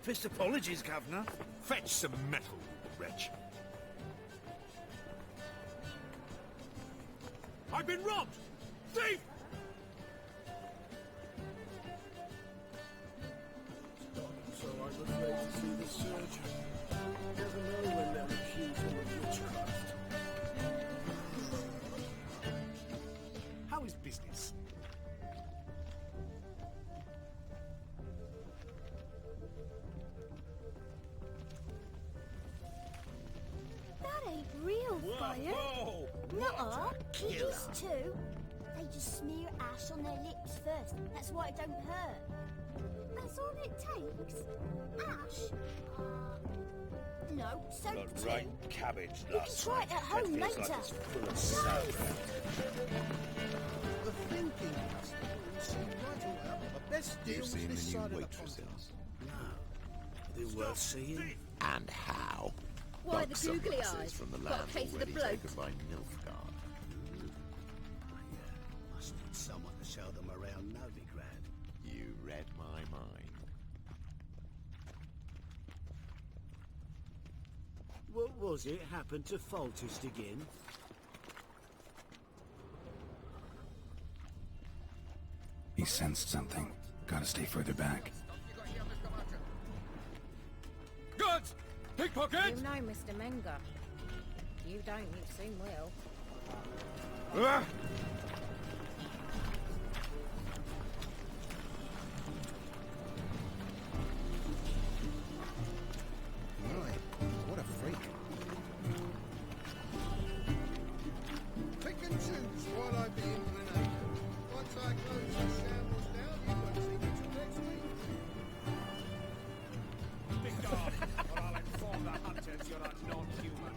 Deepest apologies, Governor. Fetch some metal, wretch. I've been robbed! Thief! So I'm afraid to see the surgeon. Never know when they'll accuse him of witchcraft. How is business? That ain't real fire. Whoa! Nuh-uh. It is too. They just smear ash on their lips first. That's why it don't hurt. That's all it takes? Ash? No, soap Got too. right cabbage You can last try it night. at home That feels later. like it's full of sauerkraut. The thinking must seem right all out. The best You've deals seen this the side new of the waitresses? pond. No. They're worth seeing. And how? Why, the Bucks googly sunglasses eyes. from the Got a land case of the already bloat. taken by Nilfgaard. Must need someone to show them around Novigrad. You read my mind. What was it happened to Foltest again? He sensed something. Gotta stay further back. Goods! Pickpocket! You know, Mr. Menger. You don't, you soon will. Right. What a freak. Pick and choose what I be in Grenada. Once I close the shambles down, you won't see me till next week. Big dog, or I'll inform the hunters you're a non-human.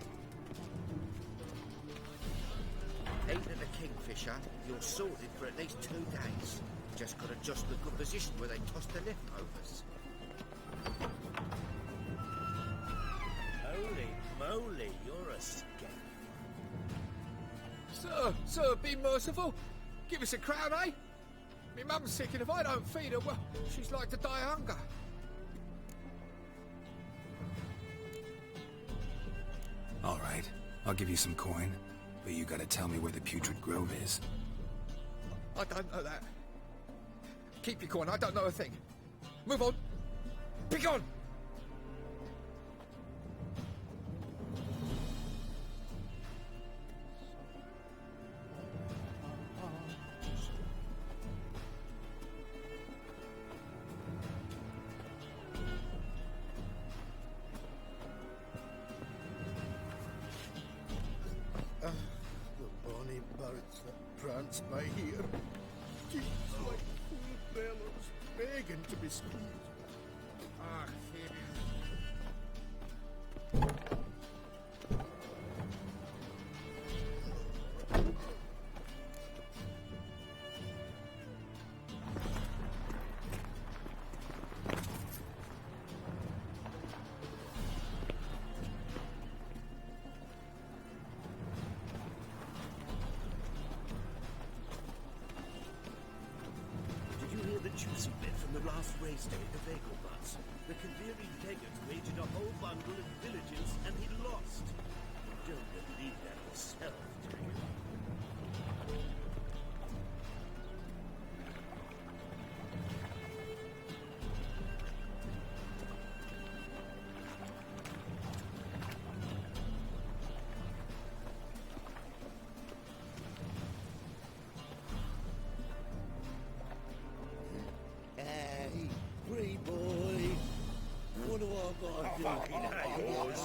Ain't it a kingfisher? You're sorted for at least 2 days. Just got to adjust the good position where they toss the leftovers. Holy moly, you're a scamp. Sir, be merciful. Give us a crown, eh? Me mum's sick, and if I don't feed her, well, she's like to die of hunger. All right, I'll give you some coin, but you gotta tell me where the Putrid Grove is. I don't know that. Keep your coin, I don't know a thing. Move on. Be gone! The bonny birds that prance by here. Keeps like poor bellows, begging to be squeezed. Ah, Phoebe. Did you hear the juicy bit from the last race day at the bagel butts? The Kaviri Tegot waged a whole bundle of villages and he lost. You don't believe that yourself, do you? Hey, free boy. What do I got to do? Fucking hell, yours.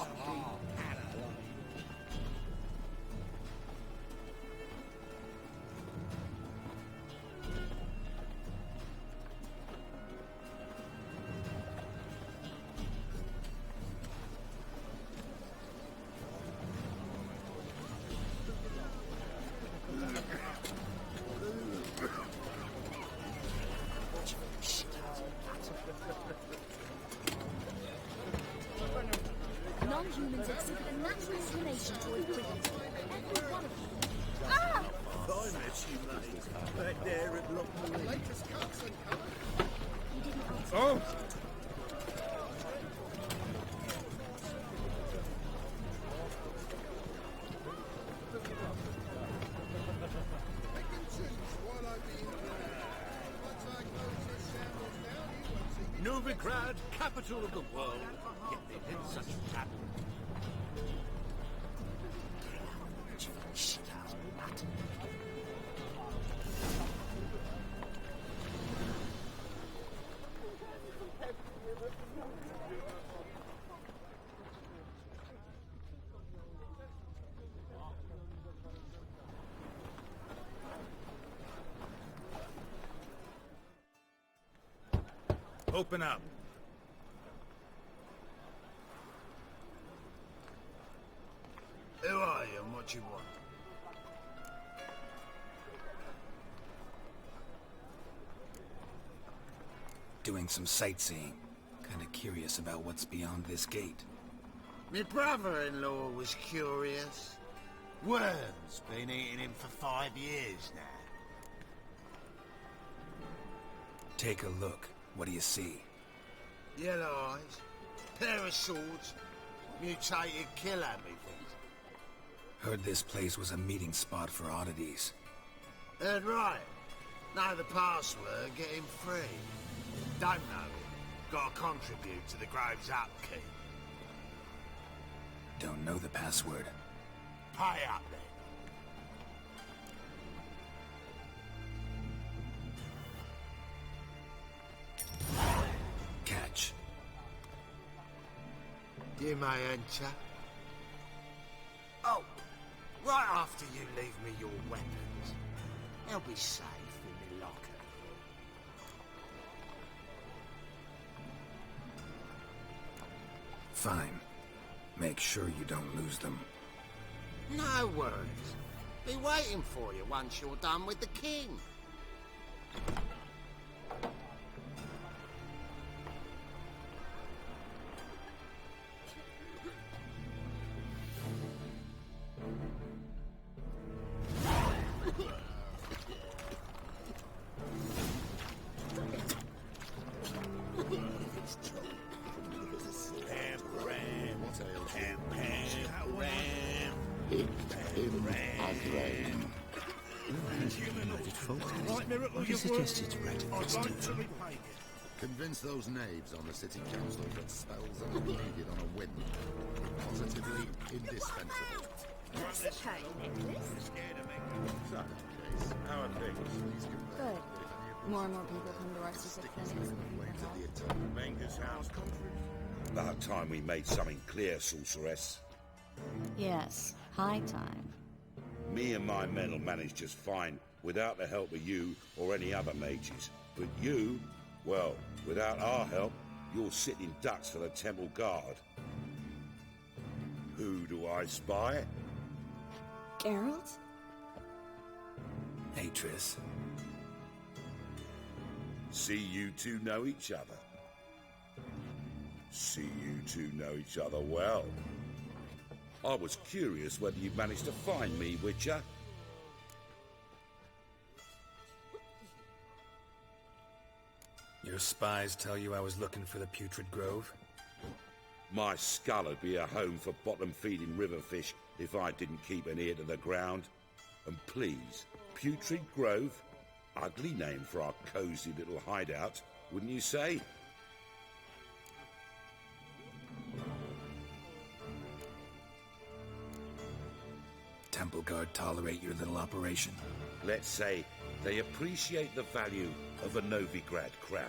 Non-humans exhibit a natural inclination toward greed. Every one of them. Ah! I met you, mate. Right there at Loch Marine. Latest cuts and colours. You didn't answer. Oh! Novigrad, capital of the world. Yet they live such rabble. Open up. Who are you and what you want? Doing some sightseeing. Kinda curious about what's beyond this gate. My brother-in-law was curious. Worms been eating him for 5 years now. Take a look. What do you see? Yellow eyes, pair of swords, mutated killer, methinks. Heard this place was a meeting spot for oddities. Heard right. Know the password, get him free. Don't know him. Gotta contribute to the Grove's upkeep. Don't know the password. Pay up then. Catch. You may enter. Oh, right after you leave me your weapons. They'll be safe in the locker. Fine. Make sure you don't lose them. No worries. Be waiting for you once you're done with the king. Convince those knaves on the city council that spells are not needed on a whim. Positively indispensable. That's the pearl necklace. So, Case, how are things? Good. More and more people come to our secret clinics looking for help. Manga's house. About time we made something clear, sorceress. Yes, high time. Me and my men will manage just fine without the help of you or any other mages. But you, well, without our help, you're sitting ducks for the temple guard. Who do I spy? Geralt? Hey, Triss. See you two know each other. See you two know each other well. I was curious whether you managed to find me, Witcher. Your spies tell you I was looking for the Putrid Grove? My skull would be a home for bottom-feeding river fish if I didn't keep an ear to the ground. And please, Putrid Grove? Ugly name for our cosy little hideout, wouldn't you say? Temple Guard tolerate your little operation? Let's say they appreciate the value of a Novigrad crown.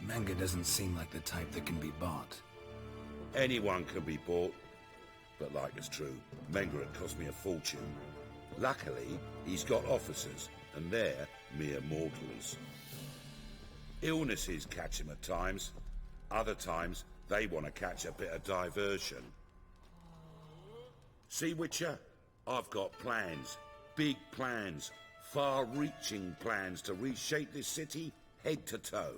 Manga doesn't seem like the type that can be bought. Anyone can be bought, but like it's true, Mengaret cost me a fortune. Luckily, he's got officers, and they're mere mortals. Illnesses catch him at times. Other times, they want to catch a bit of diversion. See, Witcher? I've got plans. Big plans. Far-reaching plans to reshape this city head to toe.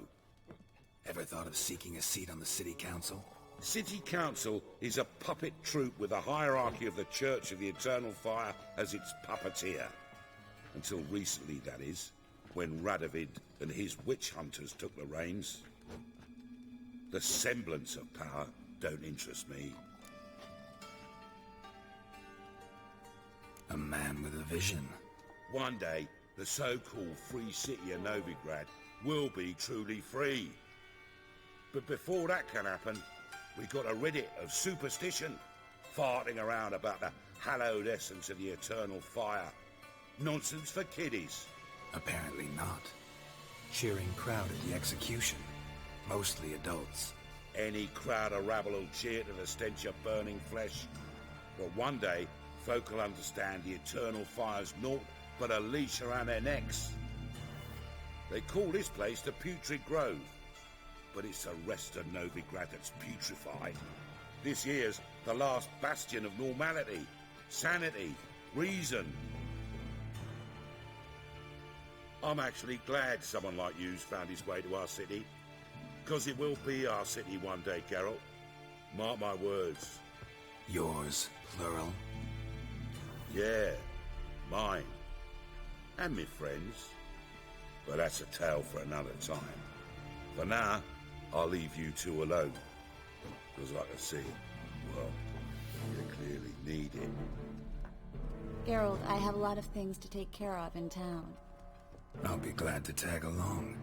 Ever thought of seeking a seat on the city council? City Council is a puppet troupe with a hierarchy of the Church of the Eternal Fire as its puppeteer. Until recently, that is, when Radovid and his witch hunters took the reins. The semblance of power don't interest me. A man with a vision. One day, the so-called free city of Novigrad will be truly free. But before that can happen, we got a rid it of superstition, farting around about the hallowed essence of the eternal fire. Nonsense for kiddies. Apparently not. Cheering crowd at the execution. Mostly adults. Any crowd of rabble will cheer to the stench of burning flesh. But one day, folk will understand the eternal fire's naught but a leash around their necks. They call this place the Putrid Grove, but it's the rest of Novigrad that's putrefied. This year's the last bastion of normality, sanity, reason. I'm actually glad someone like you's found his way to our city, because it will be our city one day, Geralt. Mark my words. Yours, plural? Yeah, mine. And me friends. But that's a tale for another time. For now, I'll leave you two alone. Because like I see, well, you clearly need it. Geralt, I have a lot of things to take care of in town. I'll be glad to tag along.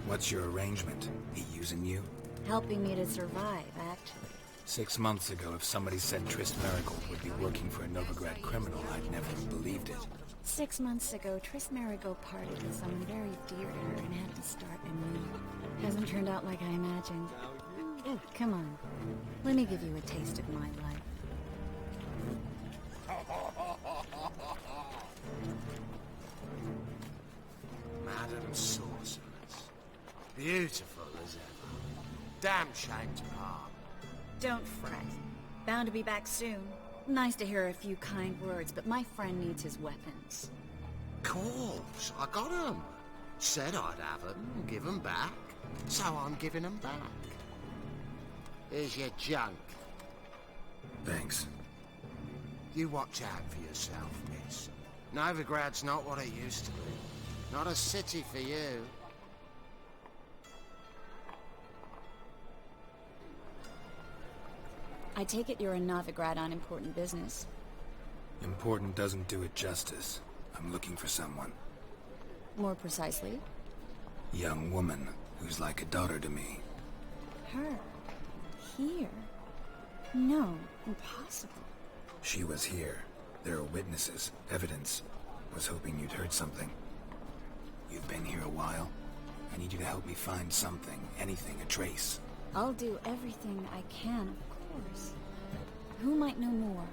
What's your arrangement? He using you? Helping me to survive, actually. 6 months ago, if somebody said Triss Merigold would be working for a Novigrad criminal, I'd never have believed it. 6 months ago, Triss Merigold parted with someone very dear to her and had to start anew. Hasn't turned out like I imagined. Come on. Let me give you a taste of my life. Madam Sorceress. Beautiful as ever. Damn shame to part. Don't fret. Bound to be back soon. Nice to hear a few kind words, but my friend needs his weapons. Course, I got 'em. Said I'd have 'em and give 'em back. So I'm giving 'em back. Here's your junk. Thanks. You watch out for yourself, miss. Novigrad's not what it used to be. Not a city for you. I take it you're in Novigrad on important business. Important doesn't do it justice. I'm looking for someone. More precisely? Young woman who's like a daughter to me. Her? Here? No, impossible. She was here. There are witnesses, evidence. Was hoping you'd heard something. You've been here a while. I need you to help me find something, anything, a trace. I'll do everything I can, of course. Who might know more?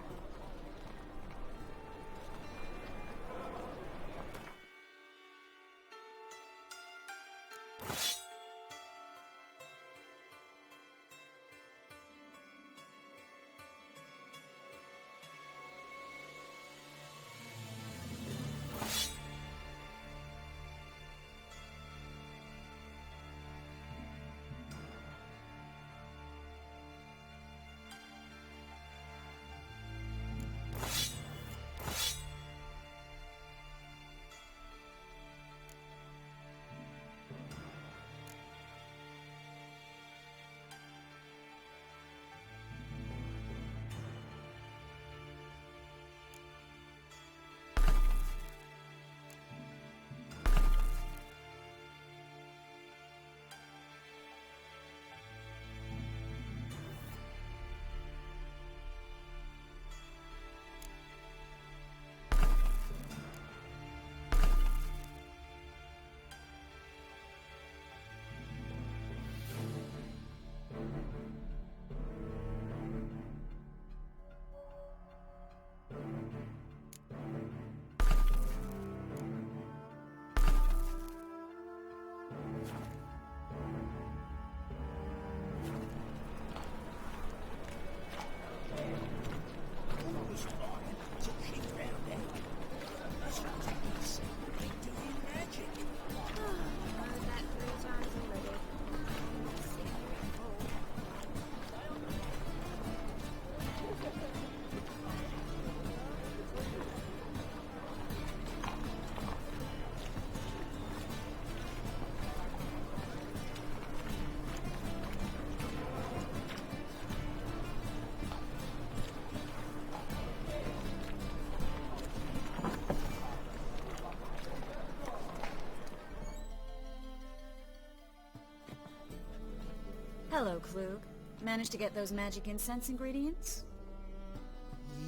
Hello, Klug. Managed to get those magic incense ingredients?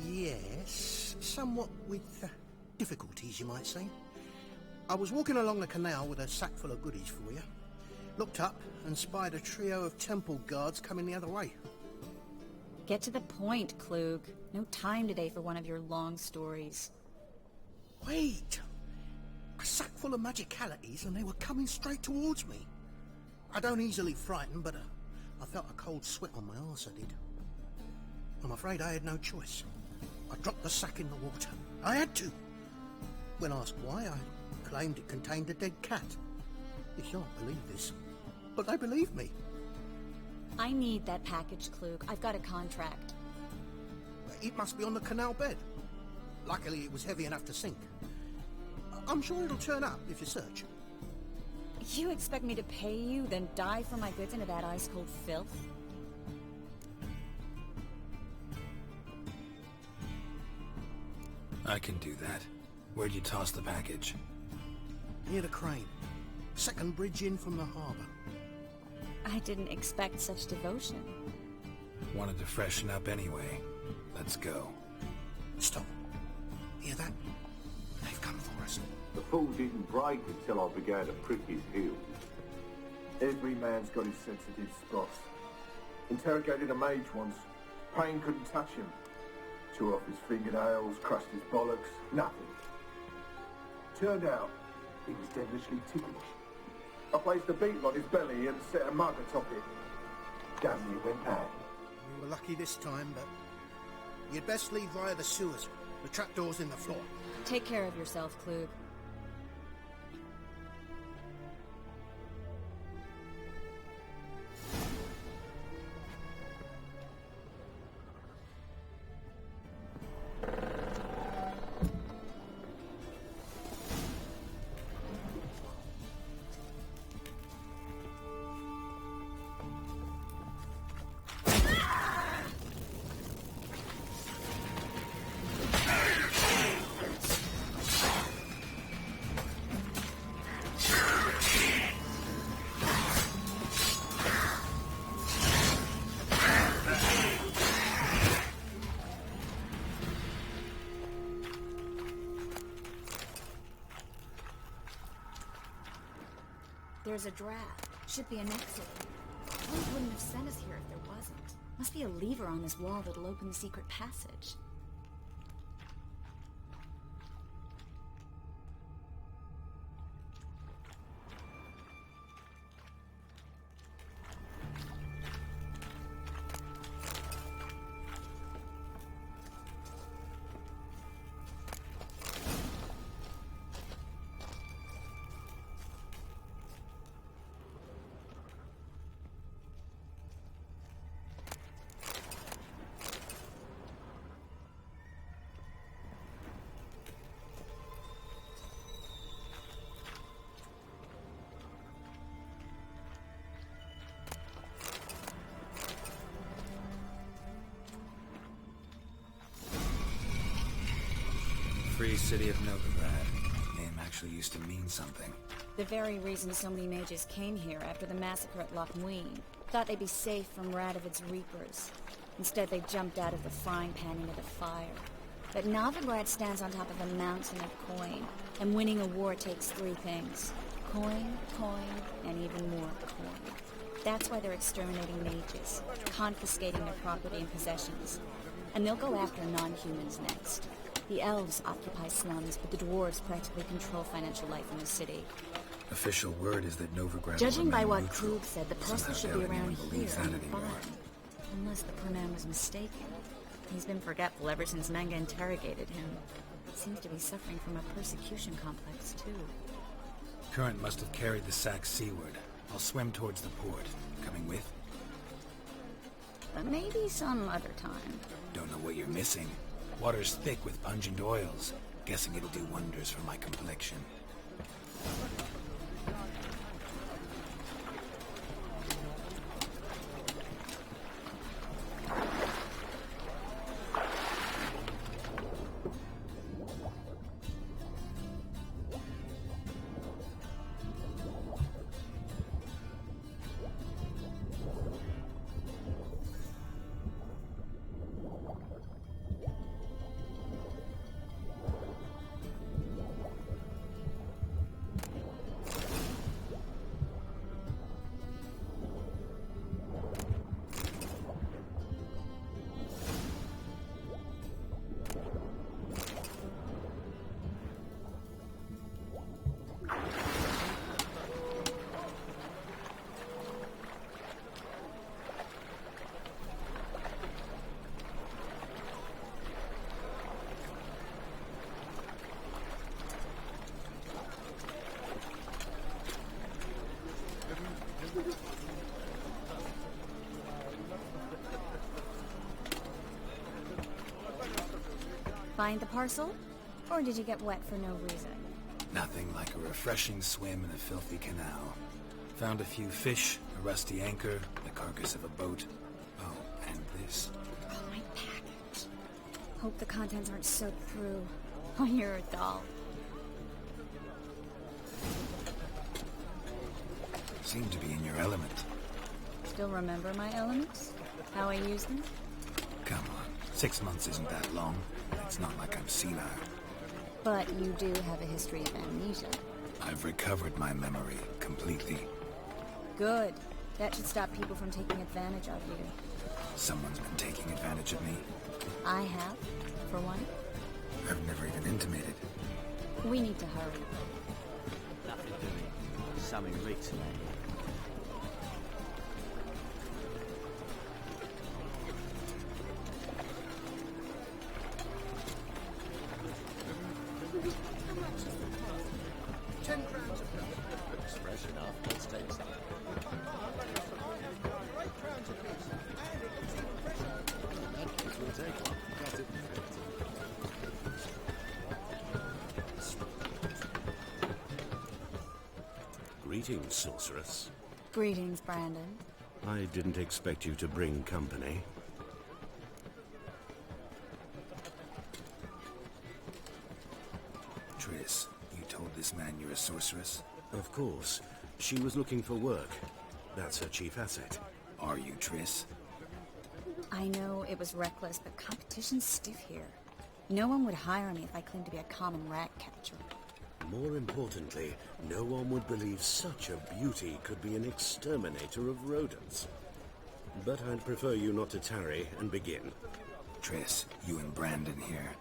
Yes, somewhat with difficulties, you might say. I was walking along the canal with a sack full of goodies for you. Looked up and spied a trio of temple guards coming the other way. Get to the point, Klug. No time today for one of your long stories. Wait! A sack full of magicalities and they were coming straight towards me. I don't easily frighten, but I felt a cold sweat on my arse, I did. I'm afraid I had no choice. I dropped the sack in the water. I had to. When asked why, I claimed it contained a dead cat. You shan't believe this, but they believed me. I need that package, Klug. I've got a contract. It must be on the canal bed. Luckily, it was heavy enough to sink. I'm sure it'll turn up if you search. You expect me to pay you, then dive for my goods into that ice-cold filth? I can do that. Where'd you toss the package? Near the crane. Second bridge in from the harbour. I didn't expect such devotion. Wanted to freshen up anyway. Let's go. Stop. Hear that? They've come for us. The fall didn't break until I began to prick his heels. Every man's got his sensitive spots. Interrogated a mage once. Pain couldn't touch him. Tore off his fingernails, crushed his bollocks, nothing. Turned out, he was devilishly ticklish. I placed a beetle on his belly and set a mug atop it. Damn, he went mad. We were lucky this time, but you'd best leave via the sewers. The trapdoor's in the floor. Take care of yourself, Klug. There's a draft. Should be an exit. Why wouldn't have sent us here if there wasn't? Must be a lever on this wall that'll open the secret passage. Free City of Novigrad. Name actually used to mean something. The very reason so many mages came here after the massacre at Loch Muin. Thought they'd be safe from Radovid's reapers. Instead, they jumped out of the frying pan into the fire. But Novigrad stands on top of a mountain of coin, and winning a war takes three things. Coin, and even more coin. That's why they're exterminating mages, confiscating their property and possessions. And they'll go after non-humans next. The elves occupy slums, but the dwarves practically control financial life in the city. Official word is that Novigrad... Judging by what neutral. Krug said, the parcel should be around here nearby. Unless the poor man was mistaken. He's been forgetful ever since Manga interrogated him. Seems to be suffering from a persecution complex, too. Current must have carried the sack seaward. I'll swim towards the port. Coming with? But maybe some other time. Don't know what you're missing. Water's thick with pungent oils. Guessing it'll do wonders for my complexion. Find the parcel? Or did you get wet for no reason? Nothing like a refreshing swim in a filthy canal. Found a few fish, a rusty anchor, the carcass of a boat. Oh, and this. Oh, my package. Hope the contents aren't soaked through. Oh, you're a doll. Seem to be in your element. Still remember my elements? How I use them? Come on, 6 months isn't that long. It's not like I'm senile. But you do have a history of amnesia. I've recovered my memory completely. Good. That should stop people from taking advantage of you. Someone's been taking advantage of me. I have, for one. I've never even intimated. We need to hurry. Nothing doing. Something reeks in there. Greetings, sorceress. Greetings, Brandon. I didn't expect you to bring company. Triss, you told this man you're a sorceress? Of course. She was looking for work. That's her chief asset. Are you, Triss? I know it was reckless, but competition's stiff here. No one would hire me if I claimed to be a common rat catcher. More importantly, no one would believe such a beauty could be an exterminator of rodents. But I'd prefer you not to tarry and begin. Triss, you and Brandon here.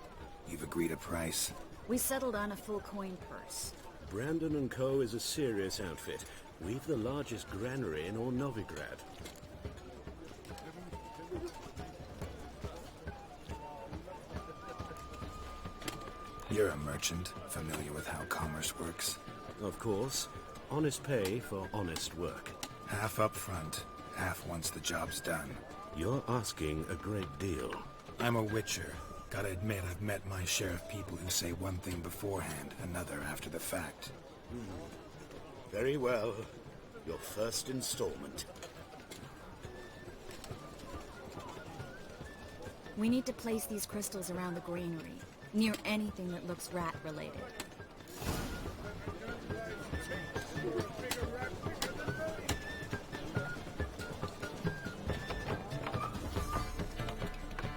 You've agreed a price? We settled on a full coin purse. Brandon and Co. is a serious outfit. We've the largest granary in all Novigrad. You're a merchant, familiar with how commerce works? Of course. Honest pay for honest work. Half up front, half once the job's done. You're asking a great deal. I'm a witcher. Gotta admit, I've met my share of people who say one thing beforehand, another after the fact. Very well. Your first installment. We need to place these crystals around the granary, near anything that looks rat-related.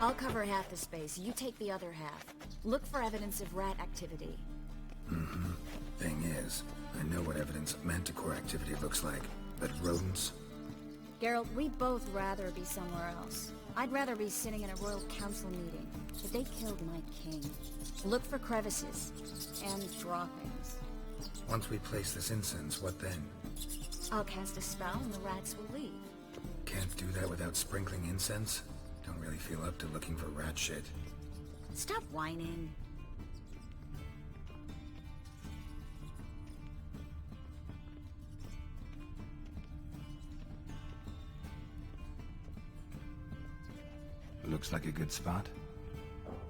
I'll cover half the space, you take the other half. Look for evidence of rat activity. Mm-hmm. Thing is, I know what evidence of manticore activity looks like, but rodents? Geralt, we'd both rather be somewhere else. I'd rather be sitting in a royal council meeting, but they killed my king. Look for crevices, and droppings. Once we place this incense, what then? I'll cast a spell and the rats will leave. Can't do that without sprinkling incense? Don't really feel up to looking for rat shit. Stop whining. Looks like a good spot.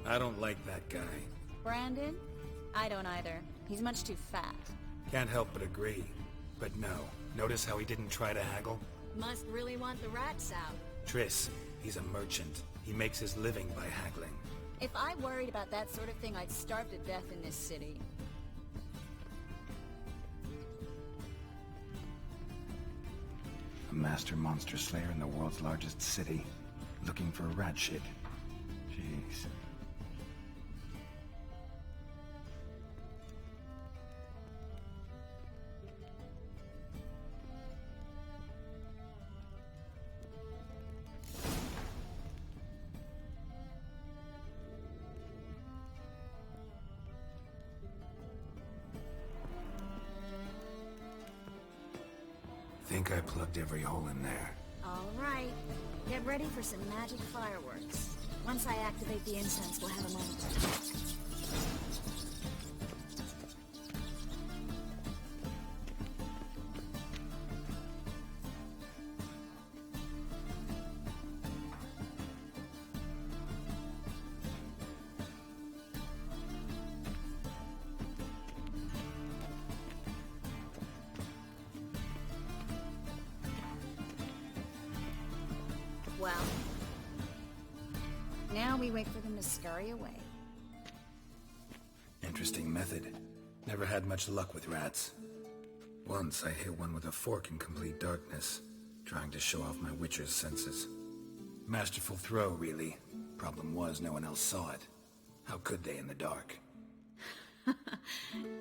I don't like that guy. Brandon? I don't either. He's much too fat. Can't help but agree. But no, notice how he didn't try to haggle? Must really want the rats out. Triss, he's a merchant. He makes his living by haggling. If I worried about that sort of thing, I'd starve to death in this city. A master monster slayer in the world's largest city. Looking for rat shit. Jeez. Think I plugged every hole in there. All right. Get ready for some magic fireworks. Once I activate the incense, we'll have a moment to talk. we wait for them to scurry away. Interesting method. Never had much luck with rats. Once I hit one with a fork in complete darkness, trying to show off my witcher's senses. Masterful throw, really. Problem was, no one else saw it. How could they in the dark?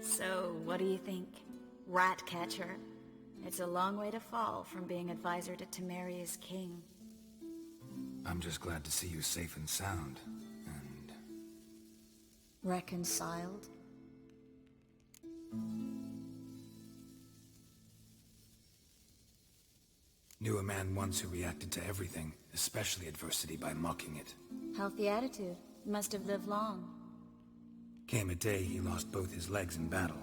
So, what do you think? Rat catcher? It's a long way to fall from being advisor to Temeria's king. I'm just glad to see you safe and sound, and... Reconciled? Knew a man once who reacted to everything, especially adversity, by mocking it. Healthy attitude. Must have lived long. Came a day he lost both his legs in battle.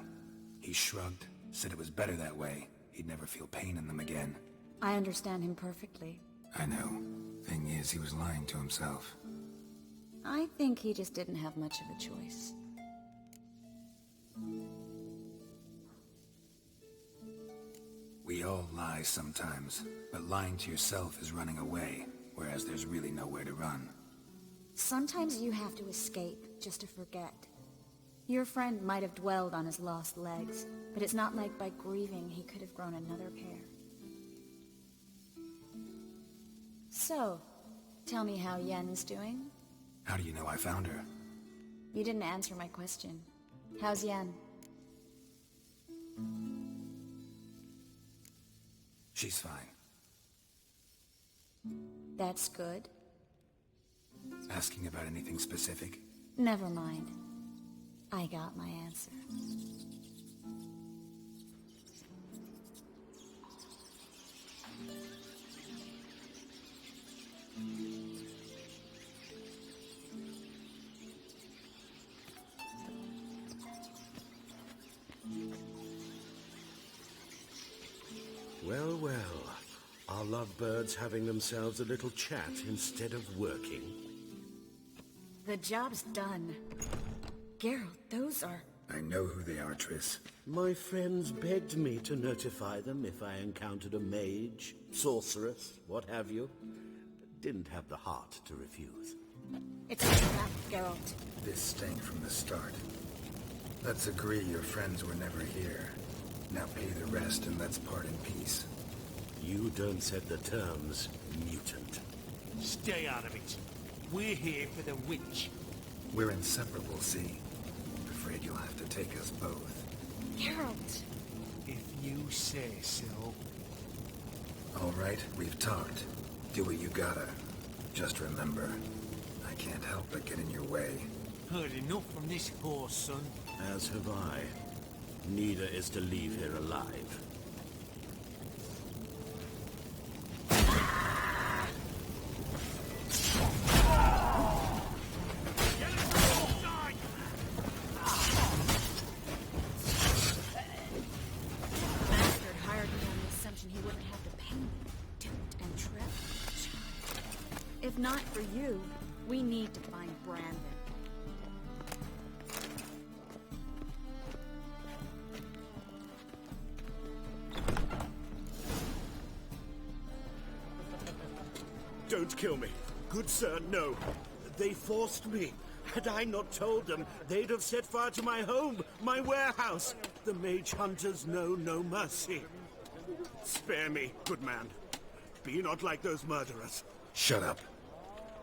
He shrugged, said it was better that way. He'd never feel pain in them again. I understand him perfectly. I know. Thing is, he was lying to himself. I think he just didn't have much of a choice. We all lie sometimes, but lying to yourself is running away, whereas there's really nowhere to run. Sometimes you have to escape, just to forget. Your friend might have dwelled on his lost legs, but it's not like by grieving he could have grown another pair. So, tell me how Yen's doing? How do you know I found her? You didn't answer my question. How's Yen? She's fine. That's good. Asking about anything specific? Never mind. I got my answer. Well, well. Are lovebirds having themselves a little chat instead of working? The job's done. Geralt, those are... I know who they are, Triss. My friends begged me to notify them if I encountered a mage, sorceress, what have you. Didn't have the heart to refuse. It's a trap, Geralt. This stank from the start. Let's agree your friends were never here. Now pay the rest and let's part in peace. You don't set the terms, mutant. Stay out of it. We're here for the witch. We're inseparable, see? Afraid you'll have to take us both. Geralt! If you say so. All right, we've talked. Do what you gotta. Just remember, I can't help but get in your way. Heard enough from this horse, son. As have I. Neither is to leave here alive. If not for you, we need to find Brandon. Don't kill me. Good sir, no. They forced me. Had I not told them, they'd have set fire to my home, my warehouse. The mage hunters know no mercy. Spare me, good man. Be not like those murderers. Shut up.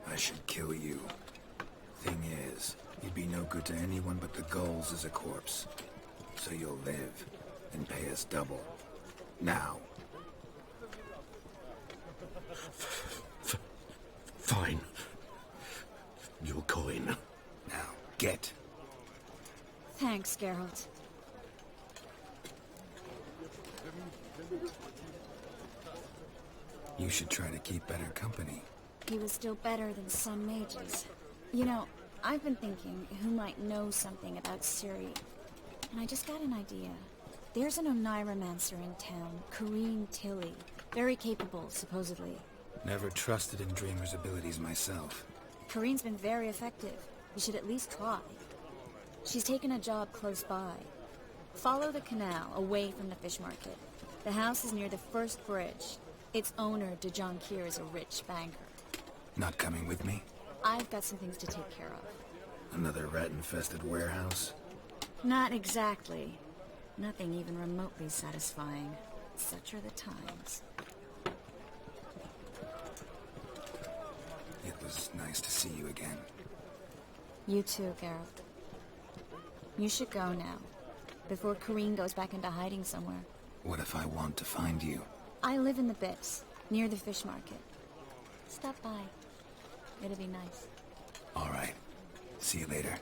I should kill you. Thing is, you'd be no good to anyone but the gulls as a corpse. So you'll live, and pay us double. Now. Fine. Your coin. Now, get. Thanks, Geralt. You should try to keep better company. He was still better than some mages. You know, I've been thinking who might know something about Ciri. And I just got an idea. There's an Oneiromancer in town, Corrine Tilly. Very capable, supposedly. Never trusted in Dreamer's abilities myself. Corrine's been very effective. You should at least try. She's taken a job close by. Follow the canal, away from the fish market. The house is near the first bridge. Its owner, De Jonquier, is a rich banker. Not coming with me? I've got some things to take care of. Another rat-infested warehouse? Not exactly. Nothing even remotely satisfying. Such are the times. It was nice to see you again. You too, Geralt. You should go now, before Corrine goes back into hiding somewhere. What if I want to find you? I live in the Bips, near the fish market. Stop by. It'll be nice. All right. See you later.